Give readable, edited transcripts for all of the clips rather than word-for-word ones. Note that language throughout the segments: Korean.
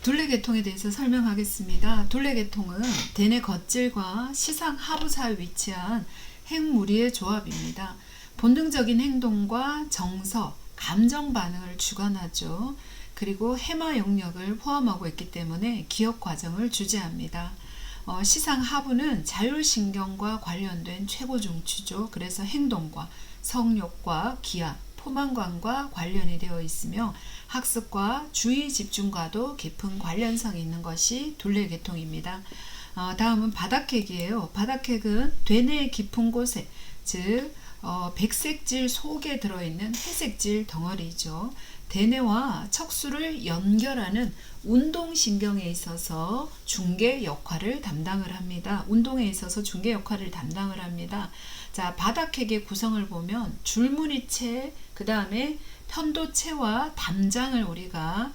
둘레계통에 대해서 설명하겠습니다. 둘레계통은 대뇌 겉질과 시상 하부 사이에 위치한 핵무리의 조합입니다. 본능적인 행동과 정서, 감정 반응을 주관하죠. 그리고 해마 영역을 포함하고 있기 때문에 기억 과정을 주재합니다. 시상 하부는 자율신경과 관련된 최고 중추죠. 그래서 행동과 성욕과 기하, 포만감과 관련이 되어 있으며 학습과 주의 집중과도 깊은 관련성이 있는 것이 둘레계통입니다. 다음은 바닥핵이에요. 바닥핵은 되뇌의 깊은 곳에, 즉 백색질 속에 들어있는 회색질 덩어리죠. 대뇌와 척수를 연결하는 운동신경에 있어서 중개 역할을 담당을 합니다. 운동에 있어서 중개 역할을 담당을 합니다. 자, 바닥핵의 구성을 보면 줄무늬체, 그 다음에 편도체와 담장을 우리가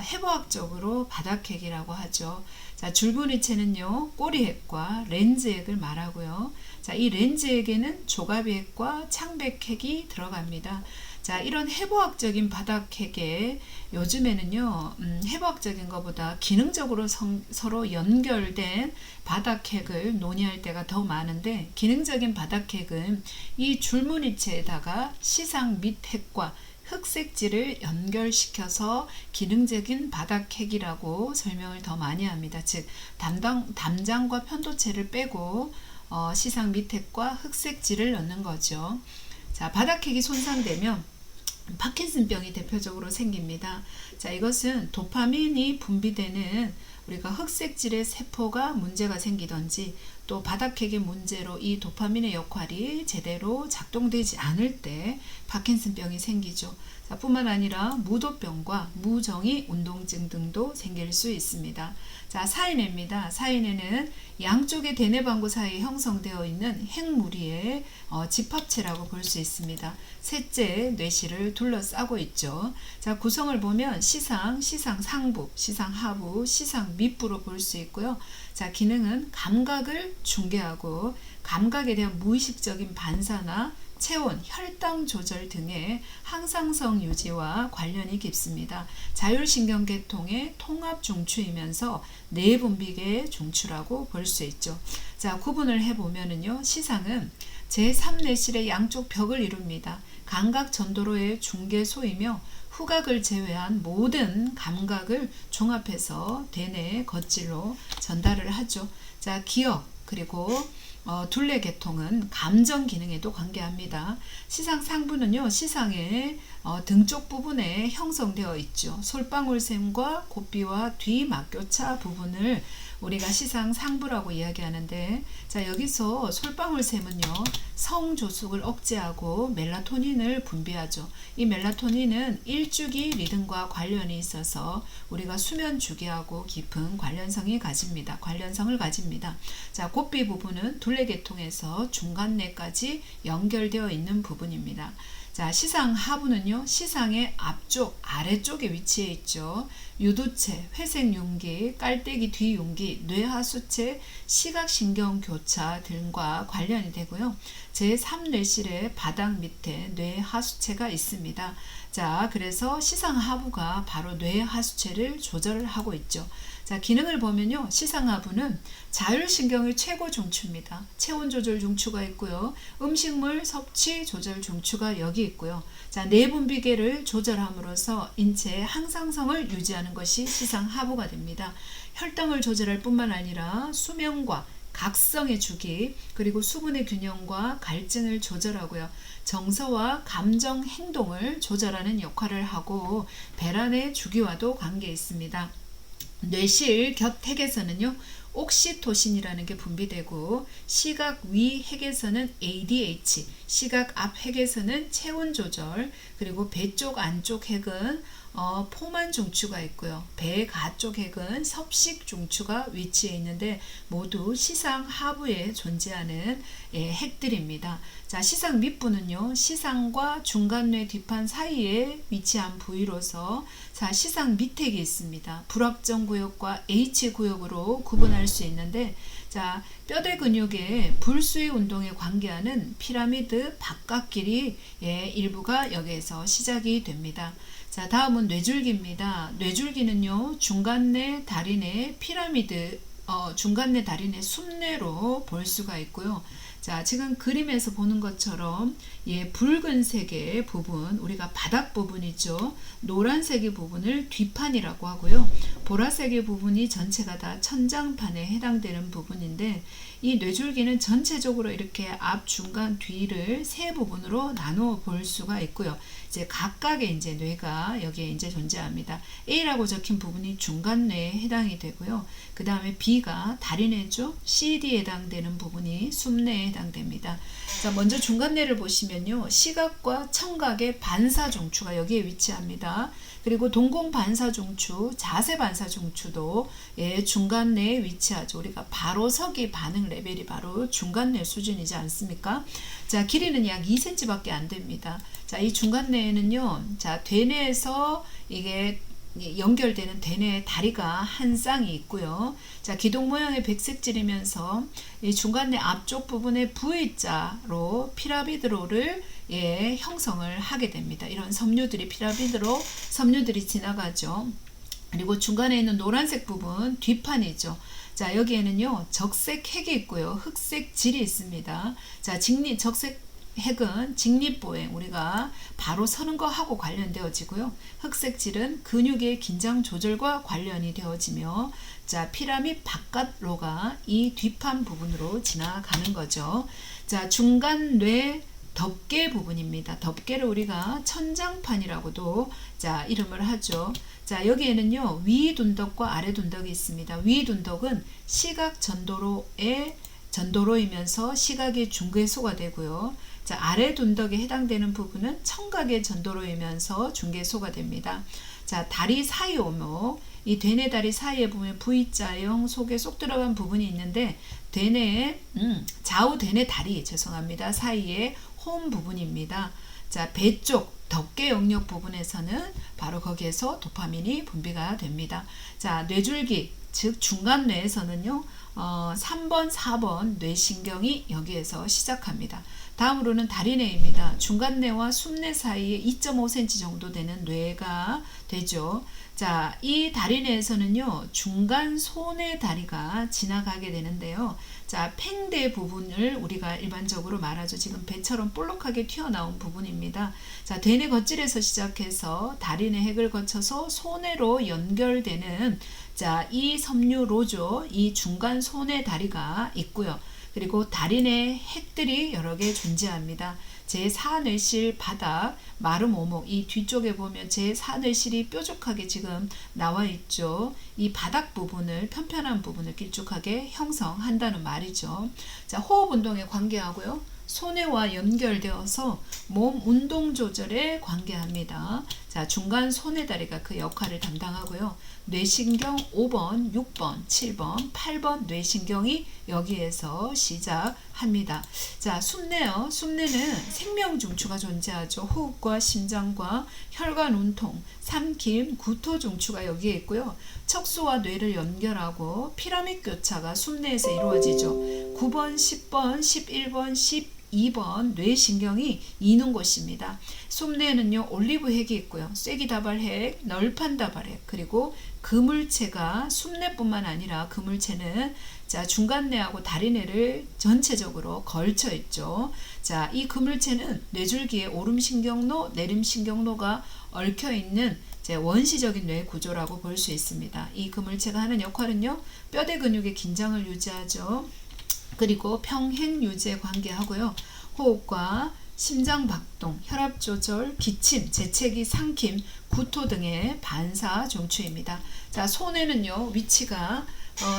해부학적으로 바닥핵이라고 하죠. 자, 줄무늬체는요, 꼬리핵과 렌즈핵을 말하고요. 자, 이 렌즈핵에는 조가비핵과 창백핵이 들어갑니다. 자, 이런 해부학적인 바닥핵에 요즘에는요, 해부학적인 것보다 기능적으로 서로 연결된 바닥핵을 논의할 때가 더 많은데, 기능적인 바닥핵은 이 줄무늬체에다가 시상 밑핵과 흑색질을 연결시켜서 기능적인 바닥핵이라고 설명을 더 많이 합니다. 즉, 담장과 편도체를 빼고 시상 밑핵과 흑색질을 넣는 거죠. 자, 바닥핵이 손상되면 파킨슨병이 대표적으로 생깁니다. 자, 이것은 도파민이 분비되는 우리가 흑색질의 세포가 문제가 생기던지, 또 바닥핵의 문제로 이 도파민의 역할이 제대로 작동되지 않을 때 파킨슨병이 생기죠. 자, 뿐만 아니라 무도병과 무정의 운동증 등도 생길 수 있습니다. 자, 사인회입니다. 사인회는 양쪽의 대뇌방구 사이에 형성되어 있는 핵무리의 집합체라고 볼 수 있습니다. 셋째 뇌실을 둘러싸고 있죠. 자, 구성을 보면 시상 상부, 시상 하부, 시상 밑부로 볼 수 있고요. 자, 기능은 감각을 중개하고 감각에 대한 무의식적인 반사나 체온, 혈당 조절 등의 항상성 유지와 관련이 깊습니다. 자율신경계통의 통합 중추이면서 내분비계 중추라고 볼 수 있죠. 자, 구분을 해보면은요, 시상은 제3뇌실의 양쪽 벽을 이룹니다. 감각 전도로의 중개소이며 후각을 제외한 모든 감각을 종합해서 대뇌 겉질로 전달을 하죠. 자, 기억, 그리고 둘레계통은 감정 기능에도 관계합니다. 시상 상부는요, 시상의 등 쪽 부분에 형성되어 있죠. 솔방울샘과 고삐와 뒤막교차 부분을 우리가 시상 상부라고 이야기하는데, 자, 여기서 솔방울샘은요, 성조숙을 억제하고 멜라토닌을 분비하죠. 이 멜라토닌은 일주기 리듬과 관련이 있어서 우리가 수면 주기하고 깊은 관련성을 가집니다. 자, 고삐 부분은 둘레계통에서 중간뇌까지 연결되어 있는 부분입니다. 자, 시상 하부는요, 시상의 앞쪽, 아래쪽에 위치해 있죠. 유두체, 회색윤기, 깔때기 뒤윤기, 뇌하수체, 시각신경교차 등과 관련이 되고요. 제3뇌실의 바닥 밑에 뇌하수체가 있습니다. 자, 그래서 시상 하부가 바로 뇌하수체를 조절을 하고 있죠. 자, 기능을 보면요, 시상 하부는 자율신경의 최고 중추입니다. 체온 조절 중추가 있고요. 음식물 섭취 조절 중추가 여기 있고요. 자, 내분비계를 조절함으로써 인체의 항상성을 유지하는 것이 시상 하부가 됩니다. 혈당을 조절할 뿐만 아니라 수면과 각성의 주기, 그리고 수분의 균형과 갈증을 조절하고요. 정서와 감정 행동을 조절하는 역할을 하고 배란의 주기와도 관계 있습니다. 뇌실 곁핵에서는요, 옥시토신이라는 게 분비되고, 시각 위 핵에서는 ADH, 시각 앞 핵에서는 체온 조절, 그리고 배 쪽 안쪽 핵은 포만 중추가 있고요. 배 가쪽 핵은 섭식 중추가 위치해 있는데 모두 시상 하부에 존재하는 핵들입니다. 자, 시상 밑부는요, 시상과 중간뇌 뒷판 사이에 위치한 부위로서, 자, 시상 밑핵이 있습니다. 불확정 구역과 H 구역으로 구분할 수 있는데, 자, 뼈대 근육의 불수의 운동에 관계하는 피라미드 바깥길이 일부가 여기에서 시작이 됩니다. 자, 다음은 뇌줄기입니다. 뇌줄기는요, 중간내, 다리내, 피라미드, 중간내, 다리내, 숨내로 볼 수가 있고요. 자, 지금 그림에서 보는 것처럼 붉은색의 부분, 우리가 바닥 부분이죠. 노란색의 부분을 뒷판이라고 하고요. 보라색의 부분이 전체가 다 천장판에 해당되는 부분인데, 이 뇌줄기는 전체적으로 이렇게 앞, 중간, 뒤를 세 부분으로 나누어 볼 수가 있고요. 이제 각각의 이제 뇌가 여기에 이제 존재합니다. A라고 적힌 부분이 중간뇌에 해당이 되고요. 그 다음에 B가 다리뇌죠. C, D에 해당되는 부분이 숨뇌에 해당됩니다. 자, 먼저 중간뇌를 보시면요. 시각과 청각의 반사중추가 여기에 위치합니다. 그리고 동공반사중추, 자세반사중추도 중간뇌에 위치하죠. 우리가 바로 서기 반응 레벨이 바로 중간뇌 수준이지 않습니까? 자, 길이는 약 2cm 밖에 안 됩니다. 자, 이 중간뇌에는요, 자, 대뇌에서 이게 연결되는 대뇌의 다리가 한 쌍이 있고요. 자, 기둥 모양의 백색질이면서 이 중간뇌 앞쪽 부분의 V자로 피라미드로를 형성을 하게 됩니다. 이런 섬유들이 피라미드로 섬유들이 지나가죠. 그리고 중간에 있는 노란색 부분 뒷판이죠. 자, 여기에는요, 적색 핵이 있고요. 흑색 질이 있습니다. 자, 적색 핵은 직립보행, 우리가 바로 서는 거하고 관련되어지고요. 흑색 질은 근육의 긴장 조절과 관련이 되어지며, 자, 피라미드 바깥로가 이 뒷판 부분으로 지나가는 거죠. 자, 중간 뇌 덮개 부분입니다. 덮개를 우리가 천장판이라고도 자, 이름을 하죠. 자, 여기에는요, 위 둔덕과 아래 둔덕이 있습니다. 위 둔덕은 시각 전도로이면서 시각의 중개소가 되고요. 자, 아래 둔덕에 해당되는 부분은 청각의 전도로이면서 중개소가 됩니다. 자, 다리 사이 오목, 이 대뇌 다리 사이에 보면 V자형 속에 쏙 들어간 부분이 있는데, 대뇌 좌우 대뇌 다리 사이에 홈 부분입니다. 자, 배 쪽 덮개 영역 부분에서는 바로 거기에서 도파민이 분비가 됩니다. 자, 뇌줄기, 즉 중간뇌에서는요, 3번, 4번 뇌신경이 여기에서 시작합니다. 다음으로는 다리뇌입니다. 중간뇌와 숨뇌 사이에 2.5cm 정도 되는 뇌가 되죠. 자, 이 다리뇌에서는요, 중간 소뇌 다리가 지나가게 되는데요. 자, 팽대 부분을 우리가 일반적으로 말하죠. 지금 배처럼 볼록하게 튀어나온 부분입니다. 자, 대뇌 겉질에서 시작해서 다리뇌 핵을 거쳐서 소뇌로 연결되는, 자, 이 섬유로죠. 이 중간 소뇌 다리가 있고요. 그리고 다리뇌 핵들이 여러 개 존재합니다. 제4뇌실 바닥, 마름 오목, 이 뒤쪽에 보면 제4뇌실이 뾰족하게 지금 나와 있죠. 이 바닥 부분을, 편편한 부분을 길쭉하게 형성한다는 말이죠. 자, 호흡 운동에 관계하고요. 소뇌와 연결되어서 몸 운동 조절에 관계합니다. 자, 중간 소뇌 다리가 그 역할을 담당하고요. 뇌신경 5번, 6번, 7번, 8번 뇌신경이 여기에서 시작합니다. 자, 숨뇌요. 숨뇌는 생명중추가 존재하죠. 호흡과 심장과 혈관 운통, 삼킴, 구토중추가 여기에 있고요. 척수와 뇌를 연결하고 피라미드 교차가 숨뇌에서 이루어지죠. 9번, 10번, 11번, 12번 뇌신경이 있는 곳입니다. 숨뇌에는요, 올리브 핵이 있고요. 쐐기다발핵, 널판다발핵, 그리고 그물체가 숨뇌뿐만 아니라 그물체는, 자, 중간뇌하고 다리뇌를 전체적으로 걸쳐 있죠. 자, 이 그물체는 뇌줄기에 오름신경로, 내림신경로가 얽혀 있는 원시적인 뇌 구조라고 볼 수 있습니다. 이 그물체가 하는 역할은요, 뼈대 근육의 긴장을 유지하죠. 그리고 평행 유지에 관계하고요. 호흡과 심장 박동, 혈압 조절, 기침, 재채기, 삼킴, 구토 등의 반사 중추입니다. 자, 소뇌는요, 위치가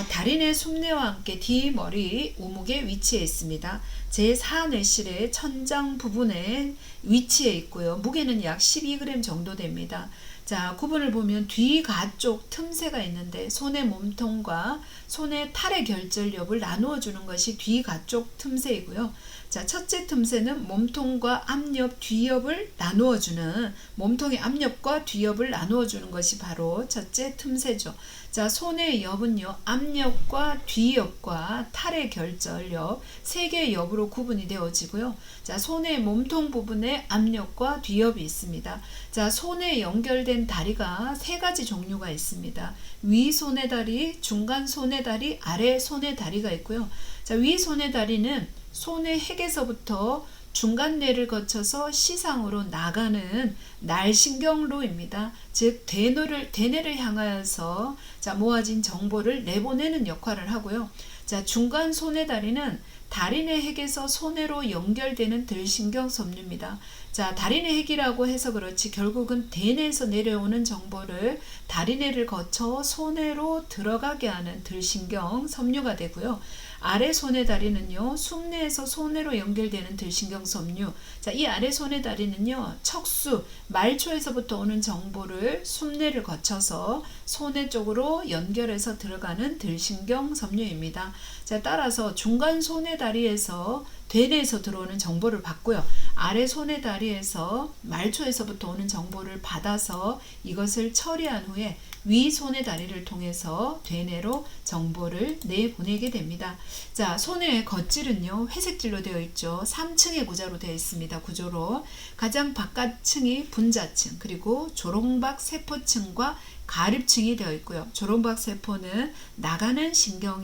다리뇌, 숨뇌와 함께 뒷머리 우묵에 위치해 있습니다. 제4뇌실의 천장 부분에 위치해 있고요. 무게는 약 12g 정도 됩니다. 자, 구분을 보면 뒤가쪽 틈새가 있는데, 소뇌 몸통과 소뇌 탈의 결절엽을 나누어 주는 것이 뒤가쪽 틈새이고요. 자, 첫째 틈새는 몸통과 앞옆, 뒤옆을 나누어주는, 몸통의 앞옆과 뒤옆을 나누어주는 것이 바로 첫째 틈새죠. 자, 소뇌의 옆은요, 앞옆과 뒤옆과 탈의 결절엽, 세 개의 옆으로 압력으로 구분이 되어지고요. 자, 손의 몸통 부분에 압력과 뒤협이 있습니다. 자, 손에 연결된 다리가 세 가지 종류가 있습니다. 위 손의 다리, 중간 손의 다리, 아래 손의 다리가 있고요. 자, 위 손의 다리는 손의 핵에서부터 중간뇌를 거쳐서 시상으로 나가는 날신경로입니다. 즉 대뇌를 향하여서 자, 모아진 정보를 내보내는 역할을 하고요. 자, 중간 손의 다리는 다리뇌 핵에서 손해로 연결되는 들신경 섬유입니다. 자, 다리뇌 핵이라고 해서 그렇지 결국은 대뇌에서 내려오는 정보를 다리뇌를 거쳐 손해로 들어가게 하는 들신경 섬유가 되고요. 아래 손의 다리는요, 숨내에서 손해로 연결되는 들신경 섬유. 자, 이 아래 손의 다리는요, 척수, 말초에서부터 오는 정보를 숨내를 거쳐서 손해 쪽으로 연결해서 들어가는 들신경 섬유입니다. 자, 따라서 중간 손의 다리에서 대뇌에서 들어오는 정보를 받고요. 아래 손의 다리에서 말초에서부터 오는 정보를 받아서 이것을 처리한 후에 위 손의 다리를 통해서 대뇌로 정보를 내보내게 됩니다. 자, 손의 겉질은요, 회색질로 되어 있죠. 3층의 구조로 되어 있습니다. 구조로 가장 바깥층이 분자층, 그리고 조롱박 세포층과 가립층이 되어 있고요. 조롱박 세포는 나가는 신경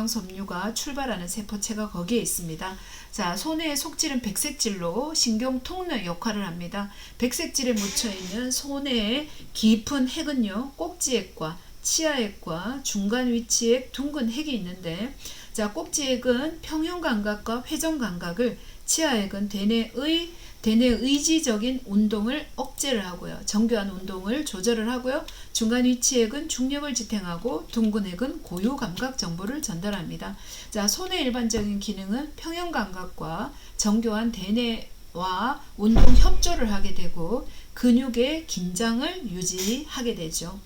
섬유가 출발하는 세포체가 거기에 있습니다. 자, 손의 속질은 백색질로 신경 통로 역할을 합니다. 백색질에 묻혀 있는 손의 깊은 핵은요, 꼭지핵과 치아핵과 중간 위치핵, 둥근 핵이 있는데, 자, 꼭지핵은 평형 감각과 회전 감각을, 치아핵은 대뇌의 의지적인 운동을 억제를 하고요. 정교한 운동을 조절을 하고요. 중간 위치핵은 중력을 지탱하고 둥근핵은 고유 감각 정보를 전달합니다. 자, 손의 일반적인 기능은 평형 감각과 정교한 대뇌와 운동 협조를 하게 되고 근육의 긴장을 유지하게 되죠.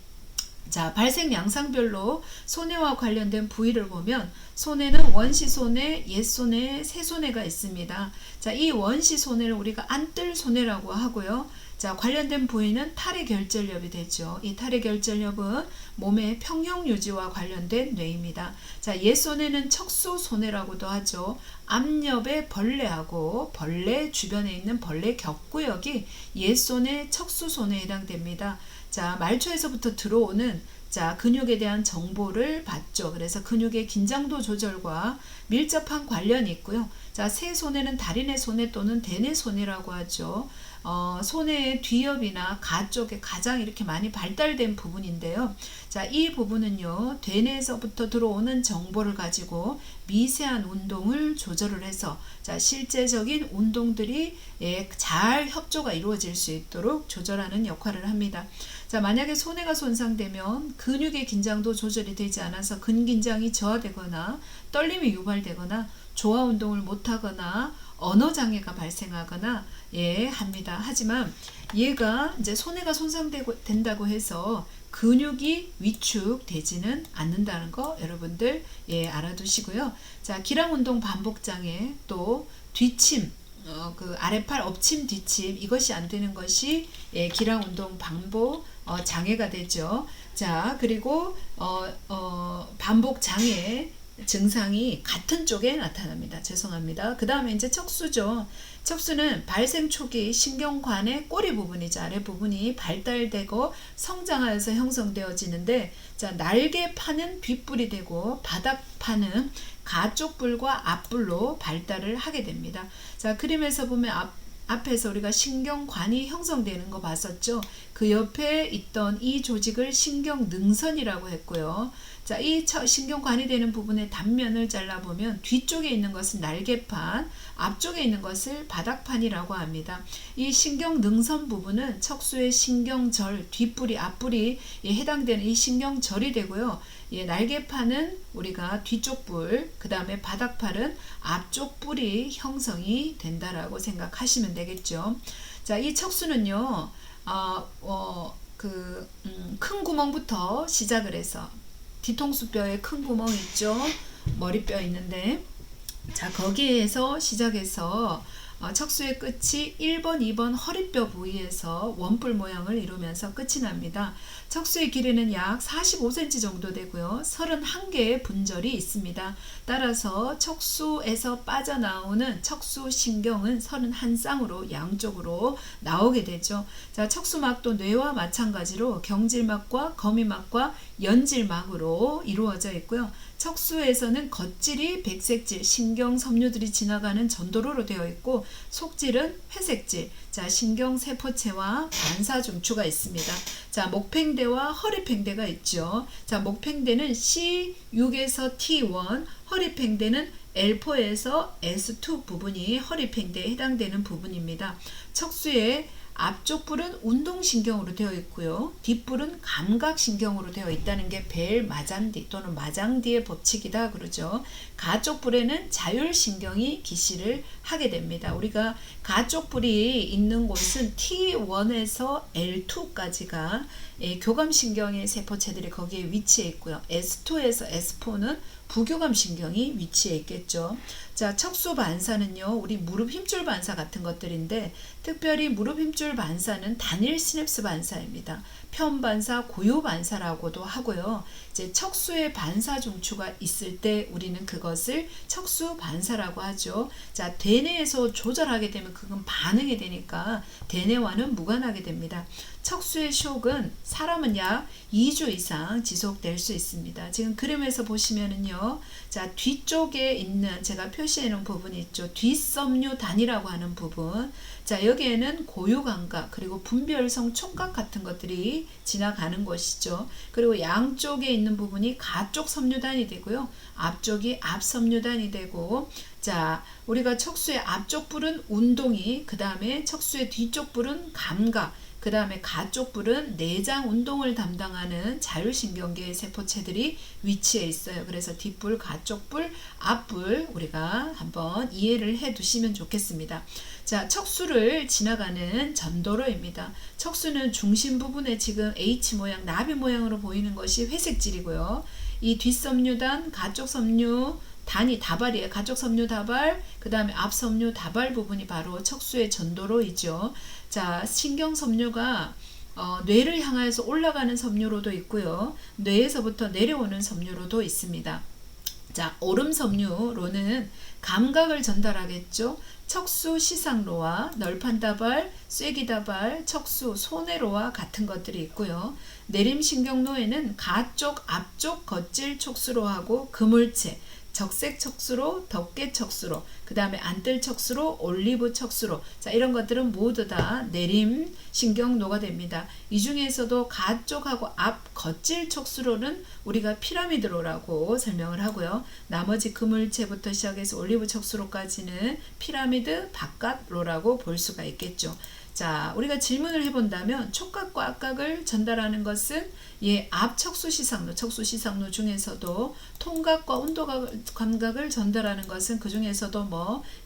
자, 발생 양상별로 손해와 관련된 부위를 보면 손해는 원시손해, 옛손해, 새손해가 있습니다. 자, 이 원시손해를 우리가 안뜰손해라고 하고요. 자, 관련된 부위는 탈의결절엽이 되죠. 이 탈의결절엽은 몸의 평형 유지와 관련된 뇌입니다. 자, 옛손해는 척수손해라고도 하죠. 앞옆에 벌레하고 벌레 주변에 있는 벌레 격구역이 옛손해, 척수손해에 해당됩니다. 자, 말초에서부터 들어오는 자, 근육에 대한 정보를 받죠. 그래서 근육의 긴장도 조절과 밀접한 관련이 있고요. 자, 새손해는 다리뇌 손해 또는 대뇌 손해라고 하죠. 손해의 뒤엽이나 가 쪽에 가장 이렇게 많이 발달된 부분인데요. 자, 이 부분은요, 대뇌에서부터 들어오는 정보를 가지고 미세한 운동을 조절을 해서 자, 실제적인 운동들이 잘 협조가 이루어질 수 있도록 조절하는 역할을 합니다. 자, 만약에 손해가 손상되면 근육의 긴장도 조절이 되지 않아서 근긴장이 저하되거나 떨림이 유발되거나 조화 운동을 못하거나 언어장애가 발생하거나 합니다. 하지만 얘가 이제 손해가 손상된다고 해서 근육이 위축되지는 않는다는 거 여러분들 알아두시고요. 자, 기랑운동 반복장애 또 뒤침 그 아래팔 엎침 뒤침 이것이 안 되는 것이 기랑운동 반복 장애가 되죠. 자, 그리고 반복 장애 증상이 같은 쪽에 나타납니다. 죄송합니다. 그 다음에 이제 척수죠. 척수는 발생 초기 신경관의 꼬리 부분이죠. 아래 부분이 발달되고 성장하여서 형성되어지는데, 자, 날개판은 뒷뿔이 되고 바닥판은 가쪽 뿔과 앞뿔로 발달을 하게 됩니다. 자, 그림에서 보면 앞에서 우리가 신경관이 형성되는 거 봤었죠. 그 옆에 있던 이 조직을 신경능선이라고 했고요. 자, 이 신경관이 되는 부분의 단면을 잘라보면 뒤쪽에 있는 것은 날개판, 앞쪽에 있는 것을 바닥판이라고 합니다. 이 신경능선 부분은 척수의 신경절, 뒷뿔이, 앞뿔이 해당되는 이 신경절이 되고요. 날개판은 우리가 뒤쪽 뿔, 그 다음에 바닥팔은 앞쪽 뿔이 형성이 된다라고 생각하시면 되겠죠. 자, 이 척수는요, 큰 구멍부터 시작을 해서 뒤통수뼈에 큰 구멍 있죠. 머리뼈 있는데, 자, 거기에서 시작해서 척수의 끝이 1번, 2번 허리뼈 부위에서 원뿔 모양을 이루면서 끝이 납니다. 척수의 길이는 약 45cm 정도 되고요. 31개의 분절이 있습니다. 따라서 척수에서 빠져나오는 척수신경은 31쌍으로 양쪽으로 나오게 되죠. 자, 척수막도 뇌와 마찬가지로 경질막과 거미막과 연질막으로 이루어져 있고요. 척수에서는 겉질이 백색질, 신경 섬유들이 지나가는 전도로로 되어 있고 속질은 회색질, 자, 신경세포체와 반사중추가 있습니다. 자, 목팽대와 허리팽대가 있죠. 자, 목팽대는 C6에서 T1, 허리팽대는 L4에서 S2 부분이 허리팽대에 해당되는 부분입니다. 척수의 앞쪽 뿔은 운동신경으로 되어 있고요. 뒷뿔은 감각신경으로 되어 있다는 게 벨 마잔디 또는 마장디의 법칙이다 그러죠. 가쪽 뿔에는 자율신경이 기시를 하게 됩니다. 우리가 가쪽 뿔이 있는 곳은 T1에서 L2까지가 교감신경의 세포체들이 거기에 위치해 있고요. S2에서 S4는 부교감신경이 위치해 있겠죠. 자, 척수 반사는요, 우리 무릎 힘줄 반사 같은 것들인데, 특별히 무릎 힘줄 반사는 단일 시냅스 반사입니다. 편 반사, 고유 반사라고도 하고요. 이제 척수의 반사 중추가 있을 때 우리는 그것을 척수 반사라고 하죠. 자, 대뇌에서 조절하게 되면 그건 반응이 되니까 대뇌와는 무관하게 됩니다. 척수의 쇼크는 사람은 약 2주 이상 지속될 수 있습니다. 지금 그림에서 보시면은요, 자, 뒤쪽에 있는 제가 표시해 놓은 부분이 있죠. 뒷섬유단이라고 하는 부분. 자, 여기에는 고유감각 그리고 분별성 촉각 같은 것들이 지나가는 것이죠. 그리고 양쪽에 있는 부분이 가쪽 섬유단이 되고요. 앞쪽이 앞섬유단이 되고, 자, 우리가 척수의 앞쪽 뿔은 운동이, 그 다음에 척수의 뒤쪽 뿔은 감각, 그 다음에 가쪽 뿔은 내장 운동을 담당하는 자율신경계의 세포체들이 위치해 있어요. 그래서 뒷뿔, 가쪽 뿔, 앞뿔 우리가 한번 이해를 해 두시면 좋겠습니다. 자, 척수를 지나가는 전도로입니다. 척수는 중심 부분에 지금 H 모양, 나비 모양으로 보이는 것이 회색질이고요. 이 뒷섬유단, 가쪽 섬유 단이 다발이에요. 가쪽 섬유 다발, 그 다음에 앞 섬유 다발 부분이 바로 척수의 전도로이죠. 자, 신경 섬유가 뇌를 향해서 올라가는 섬유로도 있고요. 뇌에서부터 내려오는 섬유로도 있습니다. 자, 오름 섬유로는 감각을 전달하겠죠. 척수 시상로와 널판다발, 쐐기다발, 척수 소뇌로와 같은 것들이 있고요. 내림신경로에는 가쪽, 앞쪽 겉질 척수로하고 그물체, 적색 척수로, 덮개 척수로, 그 다음에 안뜰 척수로, 올리브 척수로, 자, 이런 것들은 모두 다 내림 신경노가 됩니다. 이 중에서도 가쪽하고 앞 겉질 척수로는 우리가 피라미드로라고 설명을 하고요. 나머지 그물체부터 시작해서 올리브 척수로까지는 피라미드 바깥로라고 볼 수가 있겠죠. 자, 우리가 질문을 해본다면 촉각과 압각을 전달하는 것은 앞 척수시상로, 척수시상로 중에서도 통각과 온도 감각을 전달하는 것은 그 중에서도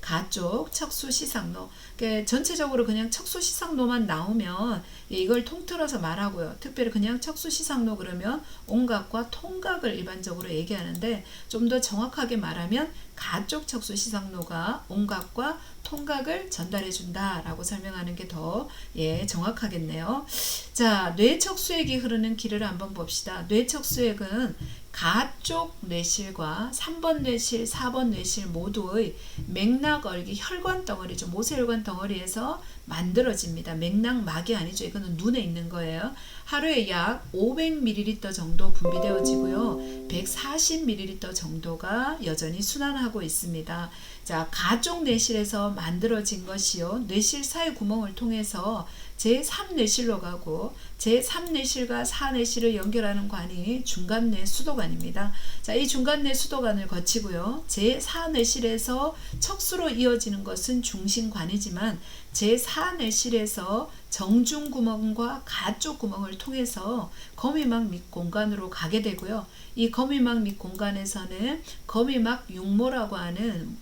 가쪽 척수시상로, 그러니까 전체적으로 그냥 척수시상로만 나오면 이걸 통틀어서 말하고요. 특별히 그냥 척수시상로 그러면 온각과 통각을 일반적으로 얘기하는데, 좀 더 정확하게 말하면 가쪽 척수시상로가 온각과 통각을 전달해 준다라고 설명하는 게 더 정확하겠네요. 자, 뇌척수액이 흐르는 길을 한번 봅시다. 뇌척수액은 가쪽 뇌실과 3번 뇌실, 4번 뇌실 모두의 맥락얼기 혈관 덩어리죠. 모세혈관 덩어리에서 만들어집니다. 맥락막이 아니죠. 이거는 눈에 있는 거예요. 하루에 약 500ml 정도 분비되어지고요. 140ml 정도가 여전히 순환하고 있습니다. 자, 가쪽 뇌실에서 만들어진 것이요. 뇌실 사이 구멍을 통해서 제3뇌실로 가고 제3뇌실과 4뇌실을 연결하는 관이 중간뇌 수도관입니다. 자, 이 중간뇌 수도관을 거치고요. 제4뇌실에서 척수로 이어지는 것은 중심관이지만 제4뇌실에서 정중구멍과 가쪽 구멍을 통해서 거미막 밑 공간으로 가게 되고요. 이 거미막 밑 공간에서는 거미막 육모라고 하는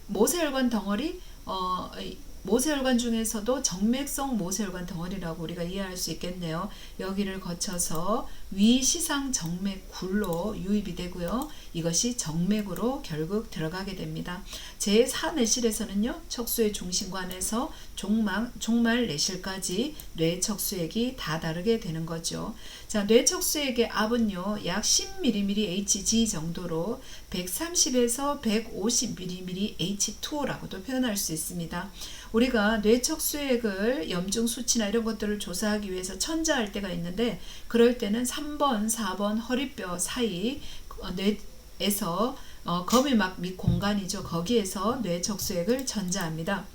모세혈관 덩어리, 모세혈관 중에서도 정맥성 모세혈관 덩어리라고 우리가 이해할 수 있겠네요. 여기를 거쳐서 위시상 정맥 굴로 유입이 되고요. 이것이 정맥으로 결국 들어가게 됩니다. 제4내실에서는요, 척수의 중심관에서 종말 내실까지 뇌 척수액이 다 다르게 되는 거죠. 자, 뇌 척수액의 압은요, 약 10mmHg 정도로 130에서 150mmHg H2O라고도 표현할 수 있습니다. 우리가 뇌 척수액을 염증 수치나 이런 것들을 조사하기 위해서 천자할 때가 있는데, 그럴 때는 3번, 4번 허리뼈 사이 뇌에서 거미막 및 공간이죠. 거기에서 뇌 척수액을 천자합니다.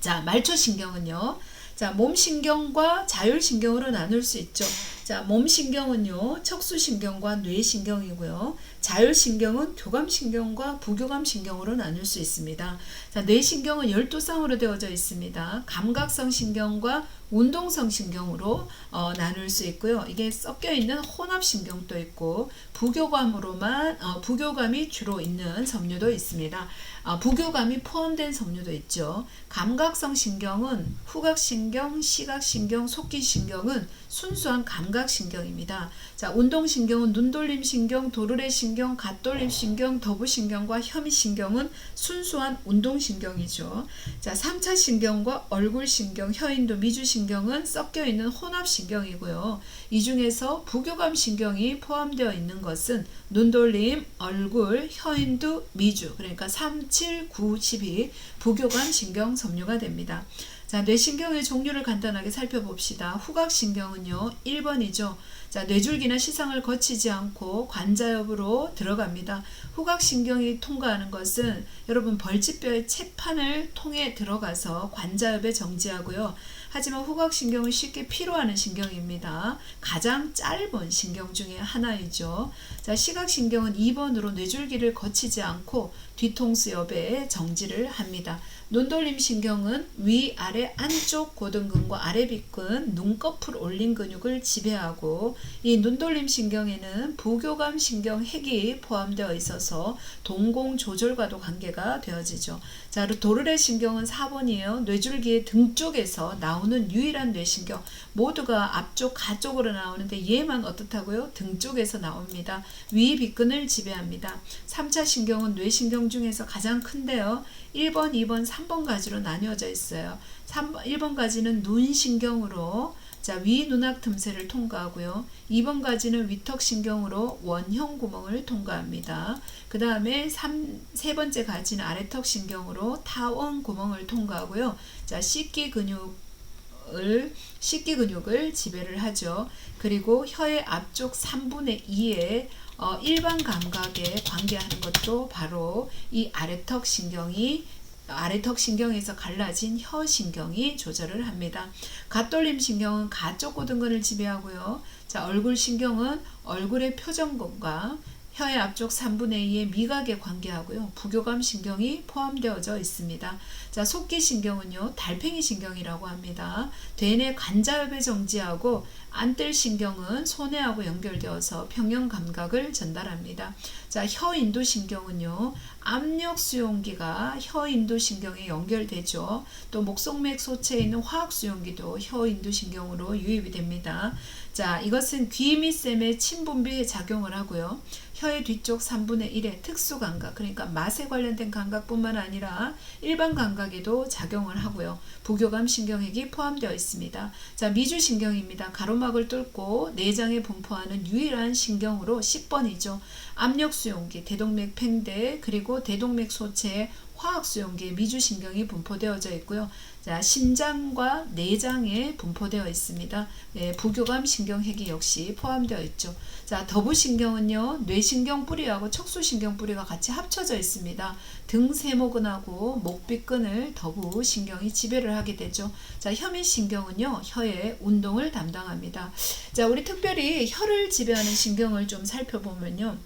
자, 말초신경은요. 자, 몸신경과 자율신경으로 나눌 수 있죠. 자, 몸신경은요, 척수신경과 뇌신경이고요. 자율신경은 교감신경과 부교감신경으로 나눌 수 있습니다. 자, 뇌신경은 12쌍으로 되어져 있습니다. 감각성 신경과 운동성 신경으로 나눌 수 있고요. 이게 섞여 있는 혼합신경도 있고, 부교감이 주로 있는 섬유도 있습니다. 부교감이 포함된 섬유도 있죠. 감각성 신경은 후각신경, 시각신경, 속기신경은 순수한 감각신경입니다. 자, 운동신경은 눈돌림신경, 도르래신경, 갓돌림신경, 더부신경과 혐의신경은 순수한 운동신경이죠. 자, 3차 신경과 얼굴신경, 혀인두, 미주신경은 섞여 있는 혼합신경이고요. 이 중에서 부교감신경이 포함되어 있는 것은 눈돌림, 얼굴, 혀인두, 미주, 그러니까 3, 7, 9, 12 부교감신경 섬유가 됩니다. 자, 뇌신경의 종류를 간단하게 살펴봅시다. 후각신경은요, 1번이죠. 자, 뇌줄기나 시상을 거치지 않고 관자엽으로 들어갑니다. 후각신경이 통과하는 것은 여러분 벌집뼈의 채판을 통해 들어가서 관자엽에 정지하고요. 하지만 후각신경은 쉽게 피로하는 신경입니다. 가장 짧은 신경 중에 하나이죠. 자, 시각신경은 2번으로 뇌줄기를 거치지 않고 뒤통수엽에 정지를 합니다. 눈돌림 신경은 위, 아래, 안쪽 고등근과 아래 빗근, 눈꺼풀 올린 근육을 지배하고, 이 눈돌림 신경에는 부교감 신경 핵이 포함되어 있어서 동공 조절과도 관계가 되어지죠. 자, 도르래 신경은 4번이에요. 뇌줄기의 등 쪽에서 나오는 유일한 뇌신경, 모두가 앞쪽, 가쪽으로 나오는데 얘만 어떻다고요? 등 쪽에서 나옵니다. 위 빗근을 지배합니다. 3차 신경은 뇌신경 중에서 가장 큰데요. 1번, 2번, 3번 가지로 나뉘어져 있어요. 1번 가지는 눈신경으로 위 눈악 틈새를 통과하고요. 2번 가지는 위턱신경으로 원형 구멍을 통과합니다. 그 다음에 세 번째 가지는 아래턱 신경으로 타원 구멍을 통과하고요. 자, 씻기 근육을 지배를 하죠. 그리고 혀의 앞쪽 3분의 2의 일반 감각에 관계하는 것도 바로 이 아래턱 신경에서 갈라진 혀신경이 조절을 합니다. 갓돌림 신경은 가쪽 고등근을 지배하고요. 자, 얼굴 신경은 얼굴의 표정근과 혀의 앞쪽 3분의 2의 미각에 관계하고요. 부교감 신경이 포함되어져 있습니다. 자, 속기 신경은요, 달팽이 신경이라고 합니다. 대뇌 관자엽에 정지하고, 안뜰 신경은 소뇌하고 연결되어서 평형 감각을 전달합니다. 자, 혀인두 신경은요, 압력 수용기가 혀인두 신경에 연결되죠. 또 목속맥 소체에 있는 화학 수용기도 혀인두 신경으로 유입이 됩니다. 자, 이것은 귀 및 샘의 침분비에 작용을 하고요. 혀의 뒤쪽 3분의 1의 특수 감각, 그러니까 맛에 관련된 감각뿐만 아니라 일반 감각에도 작용을 하고요. 부교감 신경핵이 포함되어 있습니다. 자, 미주신경입니다. 가로막을 뚫고 내장에 분포하는 유일한 신경으로 10번이죠. 압력 수용기, 대동맥 팽대, 그리고 대동맥 소체의 화학 수용기에 미주신경이 분포되어져 있고요. 자, 심장과 내장에 분포되어 있습니다. 부교감 신경핵이 역시 포함되어 있죠. 자, 더부신경은요, 뇌신경 뿌리하고 척수신경 뿌리가 같이 합쳐져 있습니다. 등 세모근하고 목빗근을 더부신경이 지배를 하게 되죠. 자, 혐의신경은요, 혀의 운동을 담당합니다. 자, 우리 특별히 혀를 지배하는 신경을 좀 살펴보면요.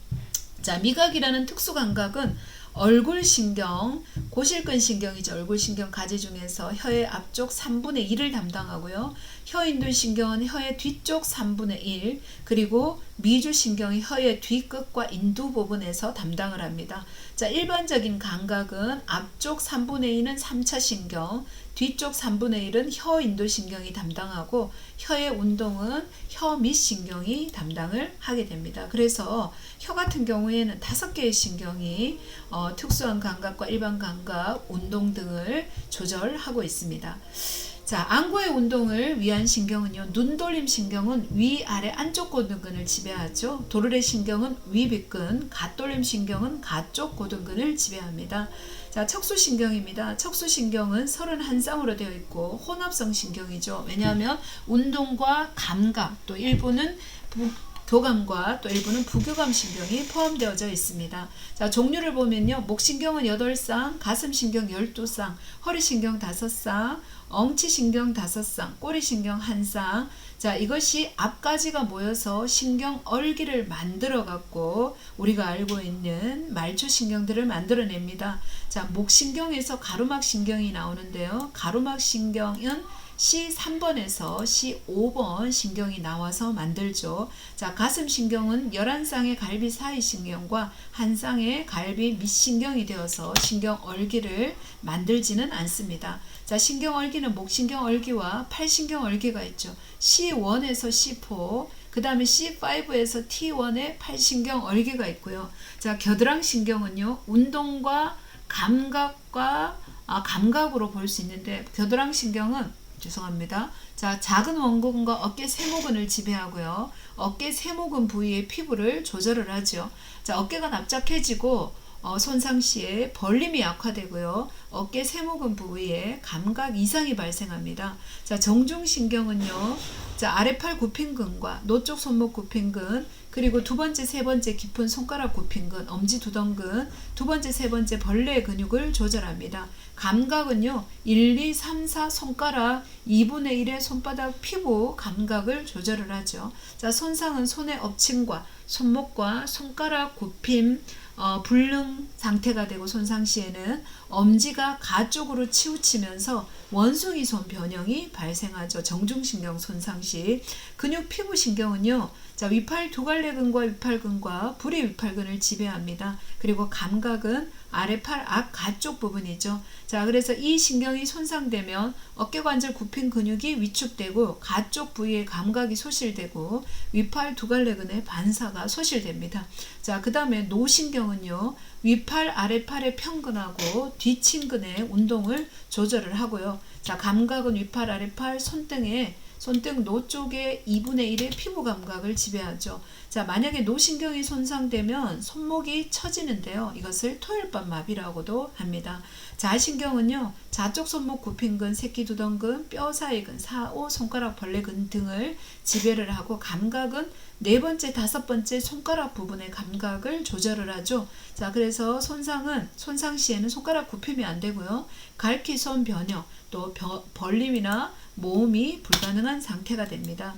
자, 미각이라는 특수 감각은 얼굴신경, 고실근 신경이죠. 얼굴신경 가지 중에서 혀의 앞쪽 3분의 1을 담당하고요. 혀인두신경은 혀의 뒤쪽 3분의 1, 그리고 미주신경이 혀의 뒤끝과 인두 부분에서 담당을 합니다. 자, 일반적인 감각은 앞쪽 3분의 2는 3차 신경, 뒤쪽 3분의 1은 혀인두신경이 담당하고 혀의 운동은 혀 밑신경이 담당을 하게 됩니다. 그래서 혀 같은 경우에는 5개의 신경이 특수한 감각과 일반 감각, 운동 등을 조절하고 있습니다. 자, 안구의 운동을 위한 신경은요, 눈돌림 신경은 위아래 안쪽 고등근을 지배하죠. 도르래 신경은 위빗근, 갓돌림 신경은 가쪽 고등근을 지배합니다. 자, 척수신경입니다. 척수신경은 31쌍으로 되어 있고 혼합성 신경이죠. 왜냐하면 운동과 감각, 또 일부는 교감과 또 일부는 부교감 신경이 포함되어져 있습니다. 자, 종류를 보면요, 목신경은 8쌍, 가슴신경 12쌍, 허리신경 5쌍, 엉치신경 5쌍, 꼬리신경 1쌍. 자, 이것이 앞가지가 모여서 신경얼기를 만들어 갖고 우리가 알고 있는 말초신경들을 만들어냅니다. 자, 목신경에서 가루막신경이 나오는데요, 가루막신경은 C3번에서 C5번 신경이 나와서 만들죠. 자, 가슴신경은 11쌍의 갈비 사이 신경과 한 쌍의 갈비 밑신경이 되어서 신경얼기를 만들지는 않습니다. 자, 신경얼기는 목신경얼기와 팔신경얼기가 있죠. C1에서 C4, 그 다음에 C5에서 T1의 팔신경얼기가 있고요. 자, 겨드랑신경은요, 운동과 감각으로 볼 수 있는데, 겨드랑신경은 죄송합니다. 자, 작은 원근과 어깨 세모근을 지배하고요. 어깨 세모근 부위의 피부를 조절을 하죠. 자, 어깨가 납작해지고 손상 시에 벌림이 약화되고요. 어깨 세모근 부위에 감각 이상이 발생합니다. 자, 정중신경은요, 자, 아래팔 굽힌근과 노쪽 손목 굽힌근, 그리고 두 번째, 세 번째 깊은 손가락 굽힌근, 엄지두덩근, 두 번째, 세 번째 벌레 근육을 조절합니다. 감각은요, 1, 2, 3, 4 손가락 2분의 1의 손바닥 피부 감각을 조절을 하죠. 자, 손상은 손의 엎침과 손목과 손가락 굽힘, 불능 상태가 되고 손상 시에는 엄지가 가쪽으로 치우치면서 원숭이 손 변형이 발생하죠. 정중신경 손상 시. 근육 피부신경은요, 자, 위팔 두갈래근과 위팔근과 불이위팔근을 지배합니다. 그리고 감각은 아래팔 앞 가쪽 부분이죠. 자, 그래서 이 신경이 손상되면 어깨관절 굽힌 근육이 위축되고 가쪽 부위의 감각이 소실되고 위팔 두갈래근의 반사가 소실됩니다. 자, 그 다음에 노신경은요, 위팔 아래팔의 평근하고 뒷친근의 운동을 조절을 하고요. 자, 감각은 위팔 아래팔 손등 노 쪽의 2분의 1의 피부 감각을 지배하죠. 자, 만약에 노신경이 손상되면 손목이 처지는데요, 이것을 토요일밤 마비라고도 합니다. 자신경은요, 좌쪽 손목 굽힌근, 새끼두덩근, 뼈 사이근, 4, 5 손가락 벌레근 등을 지배를 하고, 감각은 네 번째, 다섯 번째 손가락 부분의 감각을 조절을 하죠. 자, 그래서 손상 시에는 손가락 굽힘이 안 되고요, 갈퀴 손 변형, 또 벌림이나 모음이 불가능한 상태가 됩니다.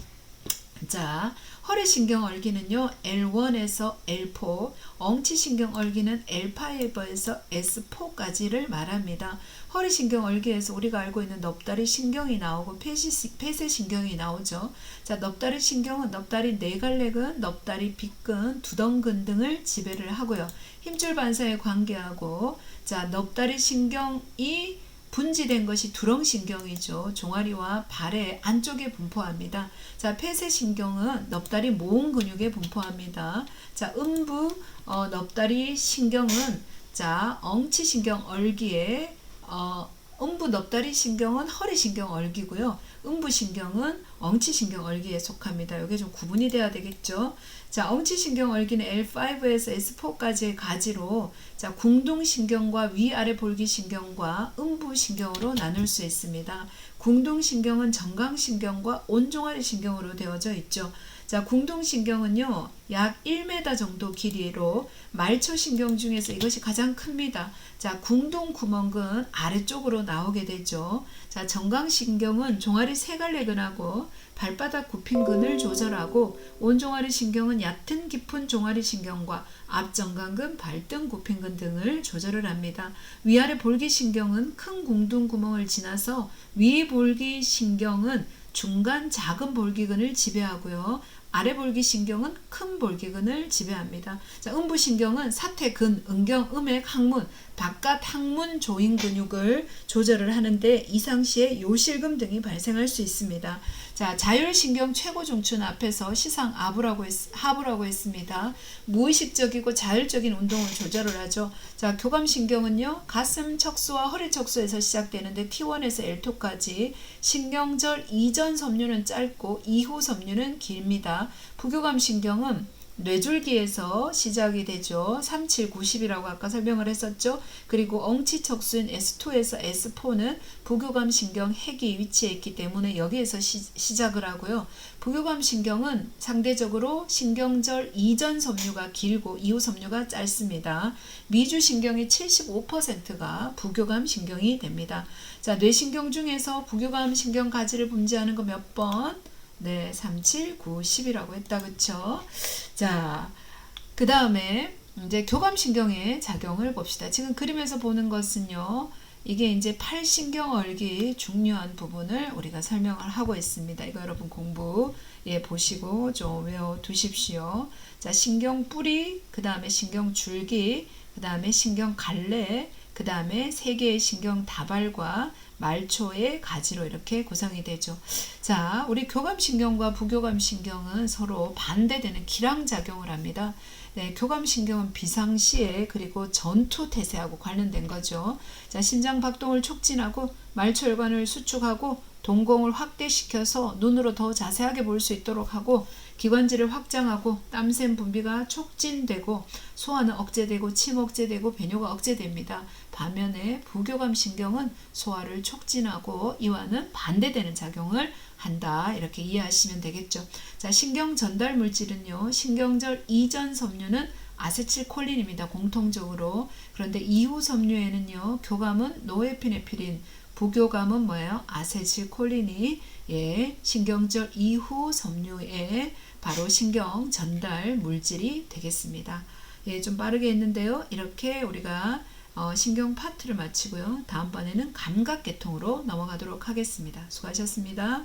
자, 허리신경얼기는요, L1에서 L4, 엉치신경얼기는 L5에서 S4까지를 말합니다. 허리신경얼기에서 우리가 알고 있는 넙다리 신경이 나오고 폐쇄신경이 나오죠. 자, 넙다리 신경은 넙다리 네갈래근, 넙다리 빗근, 두덩근 등을 지배를 하고요. 힘줄 반사에 관계하고, 자, 넙다리 신경이 분지된 것이 두렁신경이죠. 종아리와 발의 안쪽에 분포합니다. 자, 폐쇄신경은 넙다리 모음 근육에 분포합니다. 자, 음부 넙다리 신경은, 자, 엉치신경 얼기에 음부 넙다리 신경은 허리신경 얼기고요. 음부신경은 엉치신경 얼기에 속합니다. 이게 좀 구분이 돼야 되겠죠. 자, 엉치신경 얼기는 L5에서 S4까지의 가지로, 자, 궁둥신경과 위아래 볼기신경과 음부신경으로 나눌 수 있습니다. 궁둥신경은 정강신경과 온종아리 신경으로 되어져 있죠. 자, 궁둥신경은요, 약 1m 정도 길이로 말초신경 중에서 이것이 가장 큽니다. 자, 궁둥구멍근 아래쪽으로 나오게 되죠. 자, 정강신경은 종아리 세갈래근하고 발바닥 굽힌근을 조절하고, 온종아리 신경은 얕은 깊은 종아리 신경과 앞정강근, 발등 굽힌근 등을 조절을 합니다. 위아래 볼기신경은 큰 궁둥구멍을 지나서 위볼기신경은 중간 작은 볼기근을 지배하고요. 아래 볼기신경은 큰 볼기근을 지배합니다. 자, 음부신경은 사퇴근, 은경, 음액, 항문, 바깥 항문 조인 근육을 조절을 하는데 이상시에 요실금 등이 발생할 수 있습니다. 자, 자율신경 최고중추는 앞에서 시상 하부라고 했습니다. 무의식적이고 자율적인 운동을 조절을 하죠. 자, 교감신경은요, 가슴 척수와 허리 척수에서 시작되는데 T1에서 L2까지 신경절 이전 섬유는 짧고 이후 섬유는 길입니다. 부교감신경은 뇌줄기에서 시작이 되죠. 37, 90이라고 아까 설명을 했었죠. 그리고 엉치척수인 S2에서 S4는 부교감신경 핵이 위치해 있기 때문에 여기에서 시작을 하고요. 부교감신경은 상대적으로 신경절 이전 섬유가 길고 이후 섬유가 짧습니다. 미주신경의 75%가 부교감신경이 됩니다. 자, 뇌신경 중에서 부교감신경 가지를 분지하는 거 몇 번? 네, 3, 7, 9, 10이라고 했다. 그쵸? 자, 그 다음에 이제 교감신경의 작용을 봅시다. 지금 그림에서 보는 것은요, 이게 이제 팔신경얼기 중요한 부분을 우리가 설명을 하고 있습니다. 이거 여러분 공부에 보시고 좀 외워 두십시오. 자, 신경뿌리, 그 다음에 신경줄기, 그 다음에 신경갈래, 그 다음에 세 개의 신경다발과 말초의 가지로 이렇게 구성이 되죠. 자, 우리 교감신경과 부교감신경은 서로 반대되는 기량작용을 합니다. 네, 교감신경은 비상시에 그리고 전투태세하고 관련된 거죠. 자, 심장박동을 촉진하고 말초혈관을 수축하고 동공을 확대시켜서 눈으로 더 자세하게 볼 수 있도록 하고 기관지를 확장하고 땀샘 분비가 촉진되고 소화는 억제되고 침 억제되고 배뇨가 억제됩니다. 반면에 부교감신경은 소화를 촉진하고 이와는 반대되는 작용을 한다. 이렇게 이해하시면 되겠죠. 자, 신경 전달 물질은요. 신경절 이전 섬유는 아세틸콜린입니다. 공통적으로. 그런데 이후 섬유에는요. 교감은 노에피네피린, 부교감은 뭐예요? 아세틸콜린이 신경절 이후 섬유에 바로 신경 전달 물질이 되겠습니다. 좀 빠르게 했는데요. 이렇게 우리가 신경 파트를 마치고요. 다음번에는 감각계통으로 넘어가도록 하겠습니다. 수고하셨습니다.